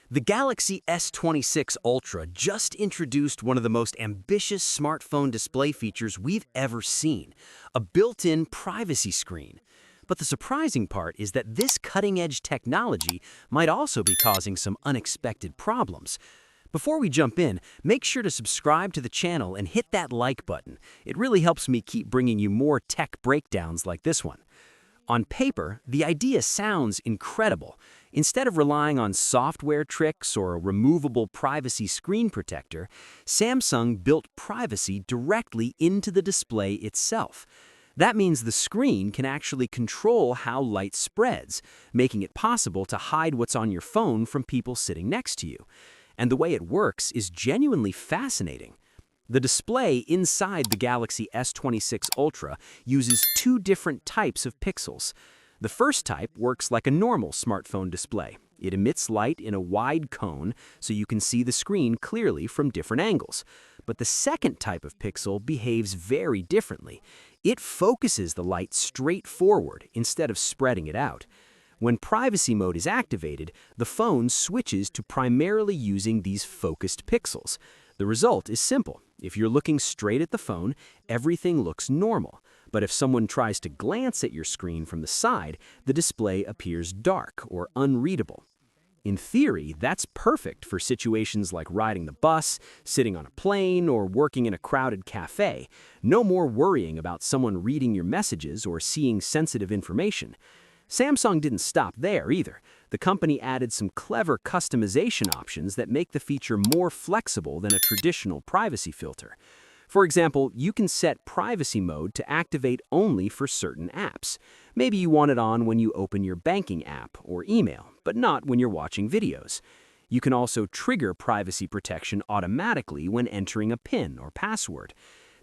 The Galaxy S26 Ultra just introduced one of the most ambitious smartphone display features we've ever seen, a built-in privacy screen. But the surprising part is that this cutting-edge technology might also be causing some unexpected problems. Before we jump in, make sure to subscribe to the channel and hit that like button. It really helps me keep bringing you more tech breakdowns like this one. On paper, the idea sounds incredible. Instead of relying on software tricks or a removable privacy screen protector, Samsung built privacy directly into the display itself. That means the screen can actually control how light spreads, making it possible to hide what's on your phone from people sitting next to you. And the way it works is genuinely fascinating. The display inside the Galaxy S26 Ultra uses two different types of pixels. The first type works like a normal smartphone display. It emits light in a wide cone so you can see the screen clearly from different angles. But the second type of pixel behaves very differently. It focuses the light straight forward instead of spreading it out. When privacy mode is activated, the phone switches to primarily using these focused pixels. The result is simple. If you're looking straight at the phone, everything looks normal. But if someone tries to glance at your screen from the side, the display appears dark or unreadable. In theory, that's perfect for situations like riding the bus, sitting on a plane, or working in a crowded cafe. No more worrying about someone reading your messages or seeing sensitive information. Samsung didn't stop there either. The company added some clever customization options that make the feature more flexible than a traditional privacy filter. For example, you can set privacy mode to activate only for certain apps. Maybe you want it on when you open your banking app or email, but not when you're watching videos. You can also trigger privacy protection automatically when entering a PIN or password.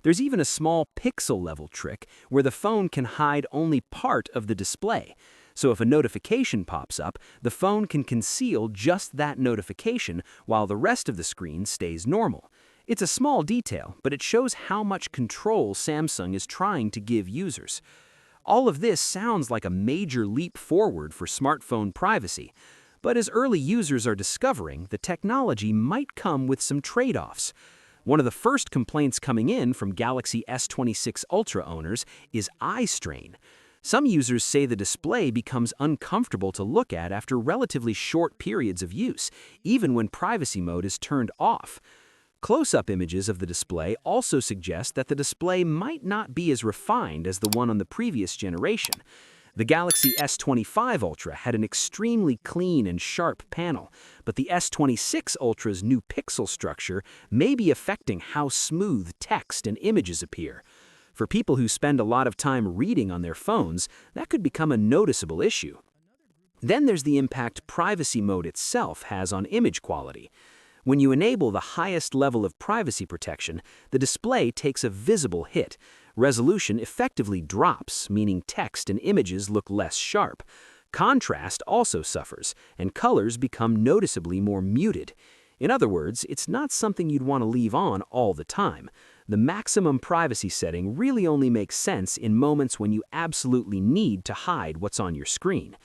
There's even a small pixel-level trick where the phone can hide only part of the display. So if a notification pops up, the phone can conceal just that notification while the rest of the screen stays normal. It's a small detail, but it shows how much control Samsung is trying to give users. All of this sounds like a major leap forward for smartphone privacy. But as early users are discovering, the technology might come with some trade-offs. One of the first complaints coming in from Galaxy S26 Ultra owners is eye strain. Some users say the display becomes uncomfortable to look at after relatively short periods of use, even when privacy mode is turned off. Close-up images of the display also suggest that the display might not be as refined as the one on the previous generation. The Galaxy S25 Ultra had an extremely clean and sharp panel, but the S26 Ultra's new pixel structure may be affecting how smooth text and images appear. For people who spend a lot of time reading on their phones, that could become a noticeable issue. Then there's the impact privacy mode itself has on image quality. When you enable the highest level of privacy protection, the display takes a visible hit. Resolution effectively drops, meaning text and images look less sharp. Contrast also suffers, and colors become noticeably more muted. In other words, it's not something you'd want to leave on all the time. The maximum privacy setting really only makes sense in moments when you absolutely need to hide what's on your screen.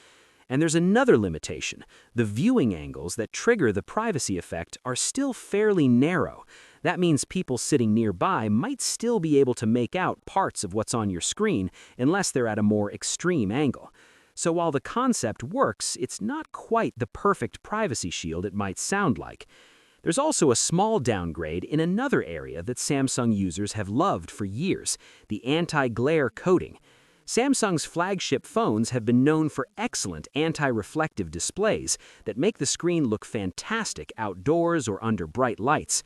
And there's another limitation. The viewing angles that trigger the privacy effect are still fairly narrow. That means people sitting nearby might still be able to make out parts of what's on your screen unless they're at a more extreme angle. So while the concept works, it's not quite the perfect privacy shield it might sound like. There's also a small downgrade in another area that Samsung users have loved for years, the anti-glare coating. Samsung's flagship phones have been known for excellent anti-reflective displays that make the screen look fantastic outdoors or under bright lights.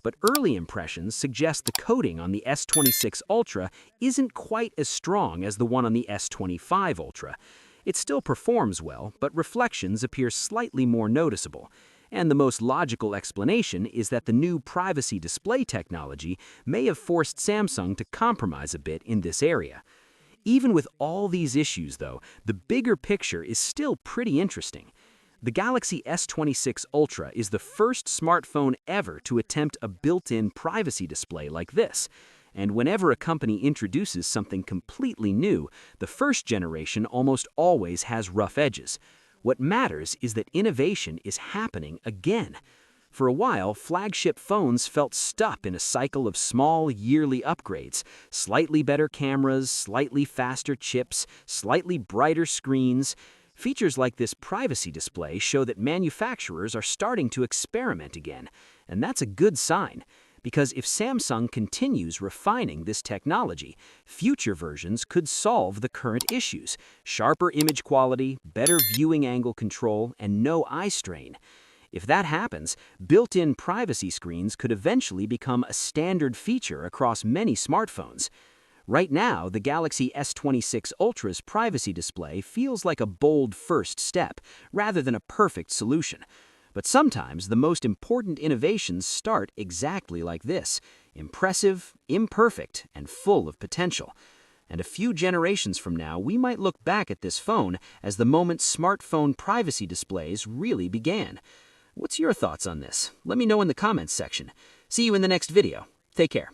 But early impressions suggest the coating on the S26 Ultra isn't quite as strong as the one on the S25 Ultra. It still performs well, but reflections appear slightly more noticeable. And the most logical explanation is that the new privacy display technology may have forced Samsung to compromise a bit in this area. Even with all these issues, though, the bigger picture is still pretty interesting. The Galaxy S26 Ultra is the first smartphone ever to attempt a built-in privacy display like this. And whenever a company introduces something completely new, the first generation almost always has rough edges. What matters is that innovation is happening again. For a while, flagship phones felt stuck in a cycle of small, yearly upgrades, slightly better cameras, slightly faster chips, slightly brighter screens. Features like this privacy display show that manufacturers are starting to experiment again, and that's a good sign. Because if Samsung continues refining this technology, future versions could solve the current issues: sharper image quality, better viewing angle control, and no eye strain. If that happens, built-in privacy screens could eventually become a standard feature across many smartphones. Right now, the Galaxy S26 Ultra's privacy display feels like a bold first step, rather than a perfect solution. But sometimes the most important innovations start exactly like this: impressive, imperfect, and full of potential. And a few generations from now, we might look back at this phone as the moment smartphone privacy displays really began. What's your thoughts on this? Let me know in the comments section. See you in the next video. Take care.